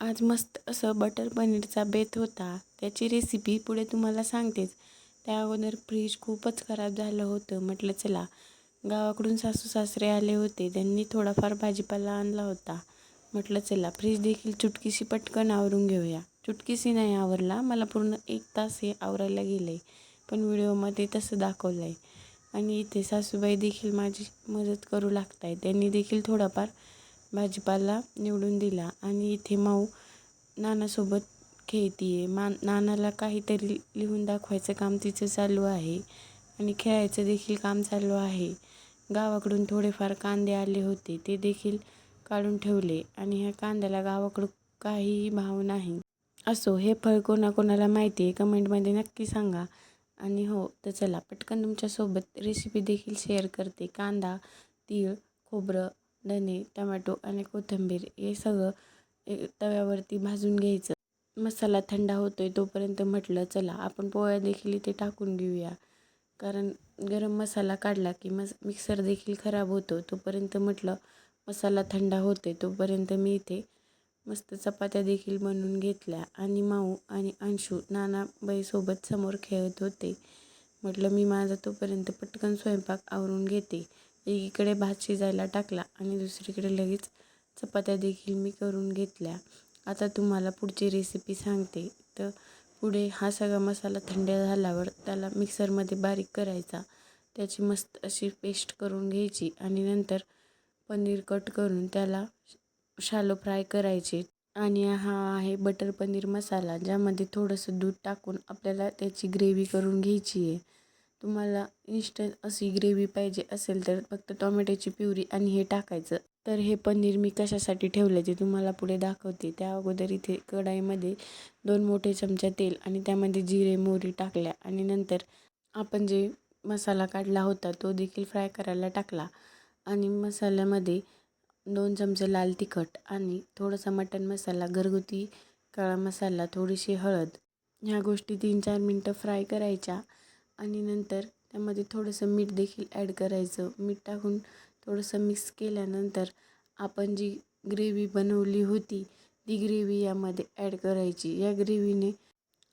आज मस्त असं बटर पनीरचा बेत होता. त्याची रेसिपी पुढे तुम्हाला सांगतेच. त्या अगोदर फ्रीज खूपच खराब झालं होतं. म्हटलं चला, गावाकडून सासू-सासरे आले होते. त्यांनी थोडाफार भाजीपाला आणला होता. म्हटलं चला, फ्रीज देखील चुटकीशी पटकन आवरून घेऊया. चुटकीशी नाही आवरला, मला पूर्ण 1 तास हे आवरायला गेले. पण व्हिडिओमध्ये तसं दाखवलं आहे. आणि इथे सासूबाई देखील माझी मदत करू लागत आहे. त्यांनी देखील थोडाफार भाजीपाला निवडून दिला आणि इथे माऊ नानासोबत खेळती आहे. नानाला काहीतरी लिहून दाखवायचं काम तिचं चालू आहे आणि खेळायचं देखील काम चालू आहे. गावाकडून थोडेफार कांदे आले होते, ते देखील काढून ठेवले आणि ह्या कांद्याला गावाकडं काहीही भाव नाही. असो, हे फळ कोणाकोणाला माहिती आहे कमेंटमध्ये नक्की सांगा. आणि हो, तर चला पटकन तुमच्यासोबत रेसिपी देखील शेअर करते. कांदा, तीळ, खोबरं, धने, टोमॅटो आणि कोथिंबीर हे सगळं तव्यावरती भाजून घ्यायचं. मसाला थंड होतोय तोपर्यंत म्हटलं चला आपण पोळ्या देखील इथे टाकून घेऊया. कारण गरम मसाला काढला की मिक्सर देखील खराब होतो. तोपर्यंत म्हटलं मसाला थंड होतोय तोपर्यंत मी इथे मस्त चपात्या देखील बनवून घेतल्या. आणि माऊ आणि अंशू नानाबाईसोबत समोर खेळत होते. म्हटलं मी माझा तोपर्यंत पटकन स्वयंपाक आवरून घेते. एकीकडे भात शिजायला टाकला आणि दुसरीकडे लगेच चपात्या देखील मी करून घेतल्या. आता तुम्हाला पुढची रेसिपी सांगते. तर पुढे हा सगळा मसाला थंड झाल्यावर त्याला मिक्सरमध्ये बारीक करायचा. त्याची मस्त अशी पेस्ट करून घ्यायची आणि नंतर पनीर कट करून त्याला शॅलो फ्राय करायचे. आणि हा आहे बटर पनीर मसाला, ज्यामध्ये थोडंसं दूध टाकून आपल्याला त्याची ग्रेव्ही करून घ्यायची आहे. तुम्हाला इन्स्टंट अशी ग्रेव्ही पाहिजे असेल तर फक्त टोमॅटोची प्युरी आणि हे टाकायचं. तर हे पनीर मी कशासाठी ठेवलं ते तुम्हाला पुढे दाखवते. त्या अगोदर इथे कढाईमध्ये 2 मोठे चमचे तेल आणि त्यामध्ये जिरे मोहरी टाकल्या आणि नंतर आपण जे मसाला काढला होता तो देखील फ्राय करायला टाकला. आणि मसाल्यामध्ये 2 चमचे लाल तिखट आणि थोडासा मटण मसाला, घरगुती काळा मसाला, थोडीशी हळद, ह्या गोष्टी 3-4 मिनटं फ्राय करायच्या. आणि नंतर त्यामध्ये थोडंसं मीठ देखील ॲड करायचं. मीठ टाकून थोडंसं मिक्स केल्यानंतर आपण जी ग्रेव्ही बनवली होती ती ग्रेव्ही यामध्ये ॲड करायची. या ग्रेव्हीने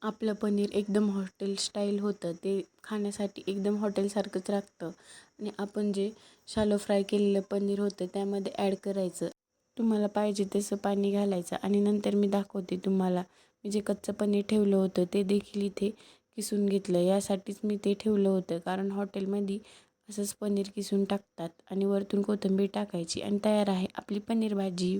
आपलं पनीर एकदम हॉटेल स्टाईल होतं. ते खाण्यासाठी एकदम हॉटेलसारखंच लागतं. आणि आपण जे शॅलो फ्राय केलेलं पनीर होतं त्यामध्ये ॲड करायचं. तुम्हाला पाहिजे तसं पाणी घालायचं. आणि नंतर मी दाखवते तुम्हाला, मी जे कच्चं पनीर ठेवलं होतं ते देखील इथे किसून घेतलं. यासाठीच मी ते ठेवलं होतं, कारण हॉटेलमध्ये असंच पनीर किसून टाकतात आणि वरतून कोथिंबीर टाकायची आणि तयार आहे आपली पनीर भाजी.